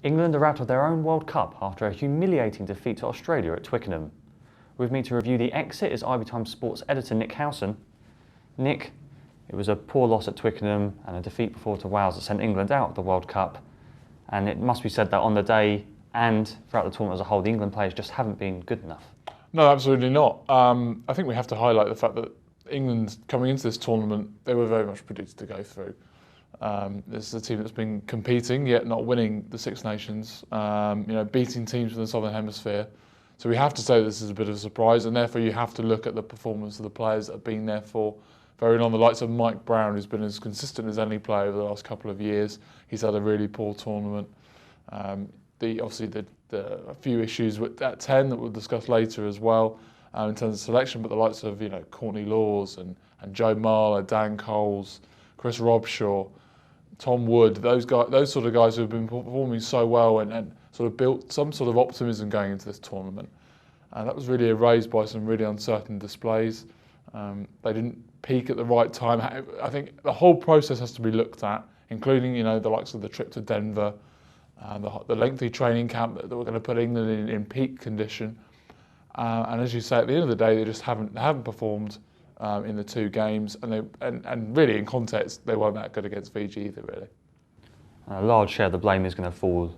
England are out of their own World Cup after a humiliating defeat to Australia at Twickenham. With me to review the exit is IBTimes Sports editor Nick Howson. Nick, it was a poor loss at Twickenham and a defeat before to Wales that sent England out of the World Cup. And it must be said that on the day and throughout the tournament as a whole, the England players just haven't been good enough. No, absolutely not. I think we have to highlight the fact that England, coming into this tournament, they were very much predicted to go through. This is a team that's been competing, yet not winning the Six Nations, beating teams from the Southern Hemisphere. So we have to say this is a bit of a surprise, and therefore you have to look at the performance of the players that have been there for very long. The likes of Mike Brown, who's been as consistent as any player over the last couple of years. He's had a really poor tournament. Obviously a few issues with that 10 that we'll discuss later as well in terms of selection, but the likes of Courtney Laws and Joe Marler, Dan Coles, Chris Robshaw, Tom Wood, those sort of guys who have been performing so well and sort of built some sort of optimism going into this tournament. And that was really erased by some really uncertain displays. They didn't peak at the right time. I think the whole process has to be looked at, including the likes of the trip to Denver, the lengthy training camp that we're going to put England in peak condition. And as you say, at the end of the day, they just haven't performed in the two games, and really in context, they weren't that good against Fiji either, really. A large share of the blame is going to fall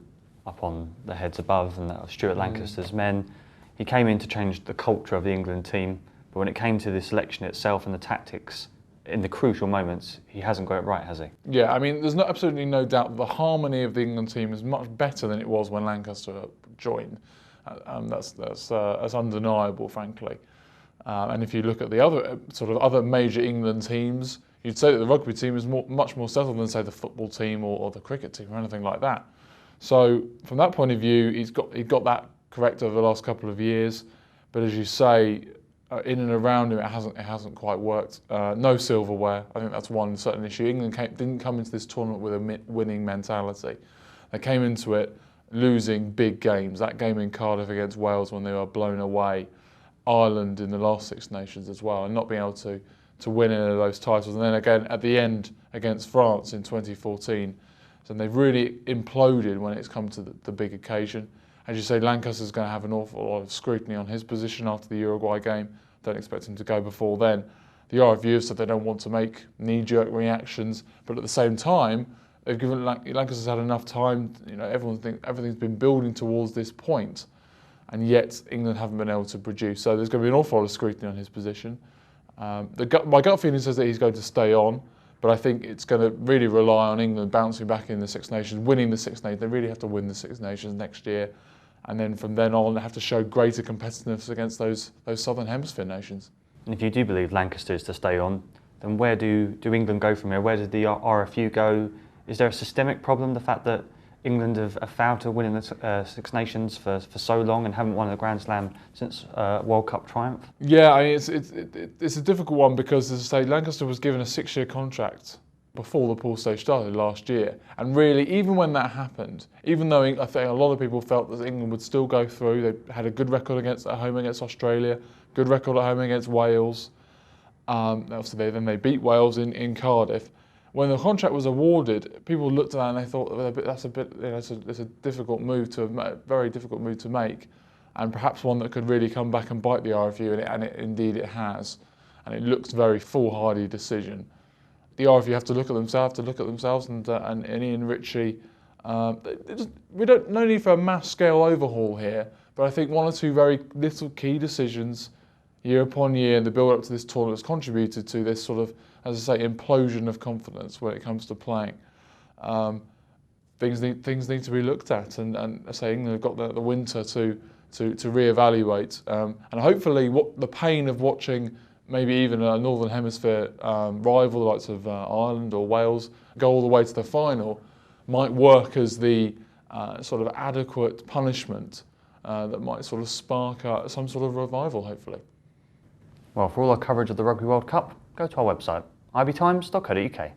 up on the heads above, and that of Stuart Lancaster's men. He came in to change the culture of the England team, but when it came to the selection itself and the tactics, in the crucial moments, he hasn't got it right, has he? Yeah, I mean, there's absolutely no doubt that the harmony of the England team is much better than it was when Lancaster joined. That's undeniable, frankly. And if you look at the other major England teams, you'd say that the rugby team is much more settled than, say, the football team or the cricket team or anything like that. So from that point of view, he got that correct over the last couple of years. But as you say, in and around him, it hasn't quite worked. No silverware. I think that's one certain issue. England didn't come into this tournament with a winning mentality. They came into it losing big games. That game in Cardiff against Wales when they were blown away. Ireland in the last Six Nations as well, and not being able to win any of those titles. And then again at the end against France in 2014. So they've really imploded when it's come to the big occasion. As you say, Lancaster's going to have an awful lot of scrutiny on his position after the Uruguay game. Don't expect him to go before then. The RFU have said they don't want to make knee-jerk reactions, but at the same time, they've given Lancaster's had enough time. Everything's been building towards this point, and yet England haven't been able to produce. So there's going to be an awful lot of scrutiny on his position. My gut feeling says that he's going to stay on, but I think it's going to really rely on England bouncing back in the Six Nations, winning the Six Nations. They really have to win the Six Nations next year. And then from then on, they have to show greater competitiveness against those Southern Hemisphere nations. And if you do believe Lancaster is to stay on, then where do England go from here? Where does the RFU go? Is there a systemic problem, the fact that England have failed to win in the Six Nations for so long and haven't won a Grand Slam since World Cup triumph? Yeah, I mean, it's a difficult one because, as I say, Lancaster was given a 6-year contract before the pool stage started last year. And really, even when that happened, even though I think a lot of people felt that England would still go through, they had a good record at home against Australia, good record at home against Wales. Obviously, then they beat Wales in Cardiff. When the contract was awarded, people looked at that and they thought, well, that's a bit, it's a difficult move very difficult move to make, and perhaps one that could really come back and bite the RFU, and indeed it has. And it looks a very foolhardy decision. The RFU have to look at themselves, and Ian Ritchie. No need for a mass scale overhaul here, but I think one or two very little key decisions year upon year in the build up to this tournament has contributed to this sort of, as I say, implosion of confidence when it comes to playing. Things need to be looked at, and I say England have got the winter to reevaluate, and hopefully the pain of watching maybe even a Northern Hemisphere rival, the likes of Ireland or Wales, go all the way to the final, might work as the sort of adequate punishment that might sort of spark some sort of revival, hopefully. Well, for all our coverage of the Rugby World Cup, go to our website, ibtimes.co.uk.